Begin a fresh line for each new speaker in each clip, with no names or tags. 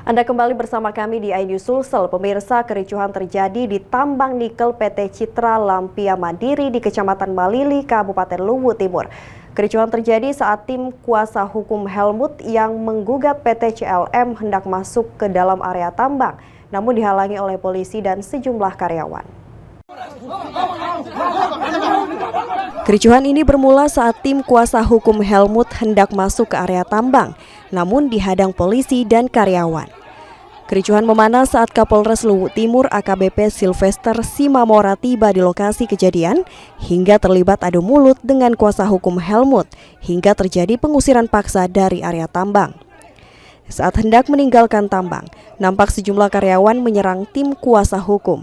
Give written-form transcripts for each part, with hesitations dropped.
Anda kembali bersama kami di iNews Sulsel. Pemirsa, kericuhan terjadi di tambang nikel PT Citra Lampia Mandiri di Kecamatan Malili, Kabupaten Luwu Timur. Kericuhan terjadi saat tim kuasa hukum Helmut yang menggugat PT CLM hendak masuk ke dalam area tambang, namun dihalangi oleh polisi dan sejumlah karyawan. Kericuhan ini bermula saat tim kuasa hukum Helmut hendak masuk ke area tambang, namun dihadang polisi dan karyawan. Kericuhan memanas saat Kapolres Luwu Timur AKBP Sylvester Simamora tiba di lokasi kejadian hingga terlibat adu mulut dengan kuasa hukum Helmut hingga terjadi pengusiran paksa dari area tambang. Saat hendak meninggalkan tambang, nampak sejumlah karyawan menyerang tim kuasa hukum.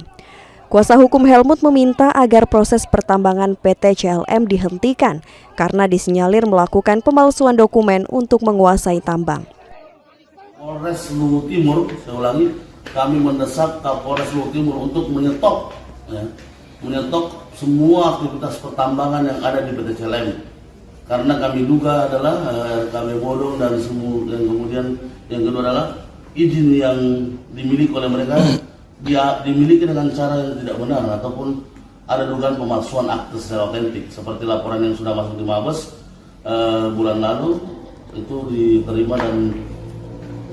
Kuasa hukum Helmut meminta agar proses pertambangan PT CLM dihentikan karena disinyalir melakukan pemalsuan dokumen untuk menguasai tambang.
Polres Luwu Timur, saya ulangi, kami mendesak Kapolres Luwu Timur untuk menyetop semua aktivitas pertambangan yang ada di PT CLM. Karena kami duga adalah kami bodong dan kemudian yang kedua adalah izin yang dimiliki oleh mereka dia dimiliki dengan cara yang tidak benar ataupun ada dugaan pemalsuan akte secara otentik seperti laporan yang sudah masuk di Mabes bulan lalu itu diterima dan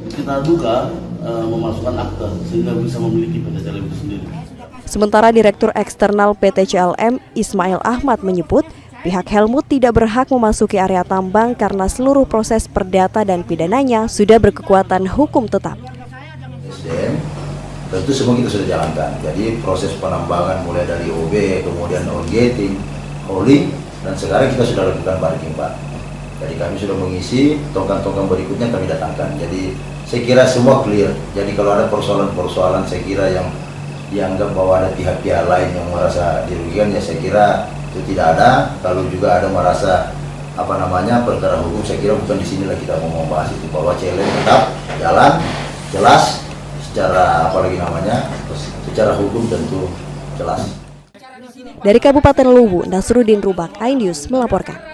kita duga memasukkan akte sehingga bisa memiliki PT CLM itu sendiri. Sementara Direktur Eksternal PT CLM Ismail Ahmad menyebut pihak Helmut tidak berhak memasuki area tambang karena seluruh proses perdata dan pidananya sudah berkekuatan hukum tetap.
Tentu semua kita sudah jalankan. Jadi proses penambangan mulai dari OB, kemudian orgeting, hauling, dan sekarang kita sudah lakukan barking, Pak. Jadi kami sudah mengisi, tongkang-tongkang berikutnya kami datangkan. Jadi saya kira semua clear. Jadi kalau ada persoalan-persoalan saya kira yang dianggap bahwa ada pihak-pihak lain yang merasa dirugikan, ya saya kira itu tidak ada. Kalau juga ada merasa perkara hukum, saya kira bukan di sinilah kita mau membahas itu, bahwa CLM tetap jalan jelas secara secara hukum tentu jelas.
Dari Kabupaten Luwu, Nasruddin Rubak, iNews melaporkan.